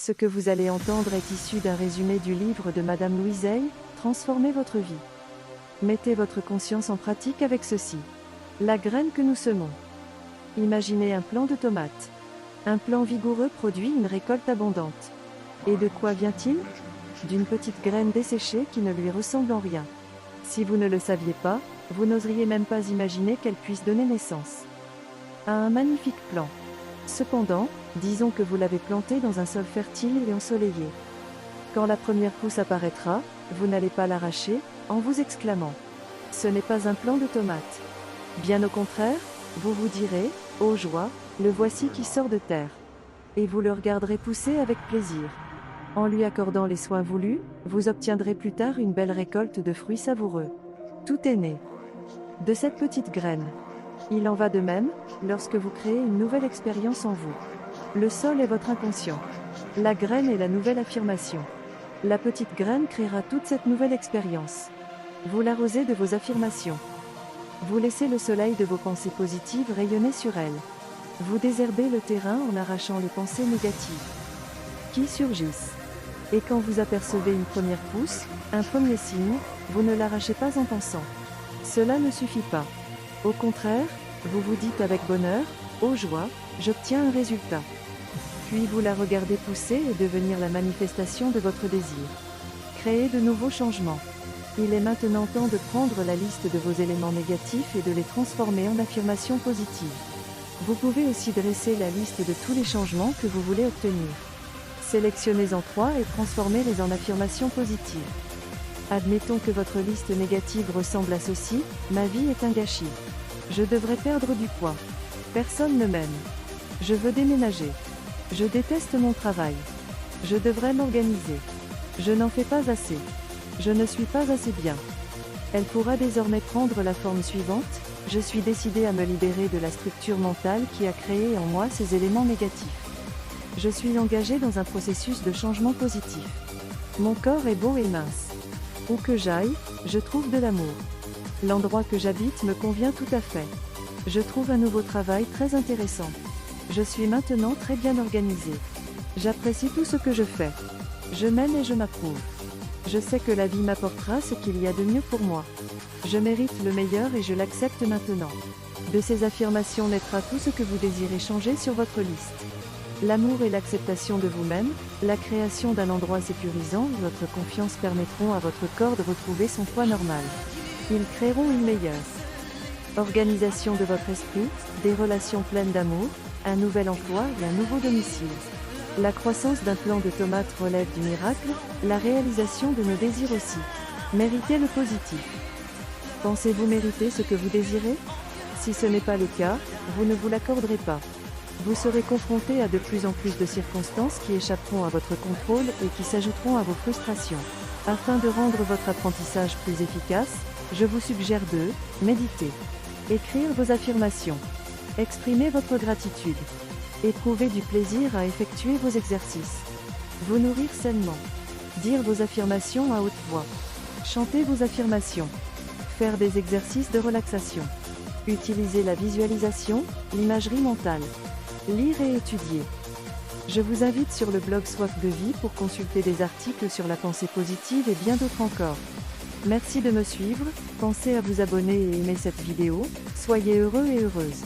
Ce que vous allez entendre est issu d'un résumé du livre de Madame Louise Hay, Transformez votre vie. Mettez votre conscience en pratique avec ceci. La graine que nous semons. Imaginez un plant de tomates. Un plant vigoureux produit une récolte abondante. Et de quoi vient-il? D'une petite graine desséchée qui ne lui ressemble en rien. Si vous ne le saviez pas, vous n'oseriez même pas imaginer qu'elle puisse donner naissance à un magnifique plant. Cependant, disons que vous l'avez planté dans un sol fertile et ensoleillé. Quand la première pousse apparaîtra, vous n'allez pas l'arracher, en vous exclamant « Ce n'est pas un plant de tomates ». Bien au contraire, vous vous direz « Oh joie, le voici qui sort de terre ». Et vous le regarderez pousser avec plaisir. En lui accordant les soins voulus, vous obtiendrez plus tard une belle récolte de fruits savoureux. Tout est né de cette petite graine. Il en va de même, lorsque vous créez une nouvelle expérience en vous. Le sol est votre inconscient. La graine est la nouvelle affirmation. La petite graine créera toute cette nouvelle expérience. Vous l'arrosez de vos affirmations. Vous laissez le soleil de vos pensées positives rayonner sur elle. Vous désherbez le terrain en arrachant les pensées négatives qui surgissent. Et quand vous apercevez une première pousse, un premier signe, vous ne l'arrachez pas en pensant « Cela ne suffit pas ». Au contraire, vous vous dites avec bonheur « Oh joie, j'obtiens un résultat ». Puis vous la regardez pousser et devenir la manifestation de votre désir. Créez de nouveaux changements. Il est maintenant temps de prendre la liste de vos éléments négatifs et de les transformer en affirmations positives. Vous pouvez aussi dresser la liste de tous les changements que vous voulez obtenir. Sélectionnez-en 3 et transformez-les en affirmations positives. Admettons que votre liste négative ressemble à ceci: ma vie est un gâchis. Je devrais perdre du poids. Personne ne m'aime. Je veux déménager. Je déteste mon travail. Je devrais m'organiser. Je n'en fais pas assez. Je ne suis pas assez bien. Elle pourra désormais prendre la forme suivante: je suis décidé à me libérer de la structure mentale qui a créé en moi ces éléments négatifs. Je suis engagé dans un processus de changement positif. Mon corps est beau et mince. Où que j'aille, je trouve de l'amour. L'endroit que j'habite me convient tout à fait. Je trouve un nouveau travail très intéressant. Je suis maintenant très bien organisé. J'apprécie tout ce que je fais. Je m'aime et je m'approuve. Je sais que la vie m'apportera ce qu'il y a de mieux pour moi. Je mérite le meilleur et je l'accepte maintenant. De ces affirmations naîtra tout ce que vous désirez changer sur votre liste. L'amour et l'acceptation de vous-même, la création d'un endroit sécurisant où votre confiance permettront à votre corps de retrouver son poids normal. Ils créeront une meilleure organisation de votre esprit, des relations pleines d'amour, un nouvel emploi et un nouveau domicile. La croissance d'un plant de tomates relève du miracle, la réalisation de nos désirs aussi. Méritez le positif. Pensez-vous mériter ce que vous désirez? Si ce n'est pas le cas, vous ne vous l'accorderez pas. Vous serez confronté à de plus en plus de circonstances qui échapperont à votre contrôle et qui s'ajouteront à vos frustrations. Afin de rendre votre apprentissage plus efficace, je vous suggère de méditer, écrire vos affirmations, exprimer votre gratitude, éprouver du plaisir à effectuer vos exercices, vous nourrir sainement, dire vos affirmations à haute voix, chanter vos affirmations, faire des exercices de relaxation, utiliser la visualisation, l'imagerie mentale, lire et étudier. Je vous invite sur le blog Soif de Vie pour consulter des articles sur la pensée positive et bien d'autres encore. Merci de me suivre, pensez à vous abonner et aimer cette vidéo, soyez heureux et heureuses.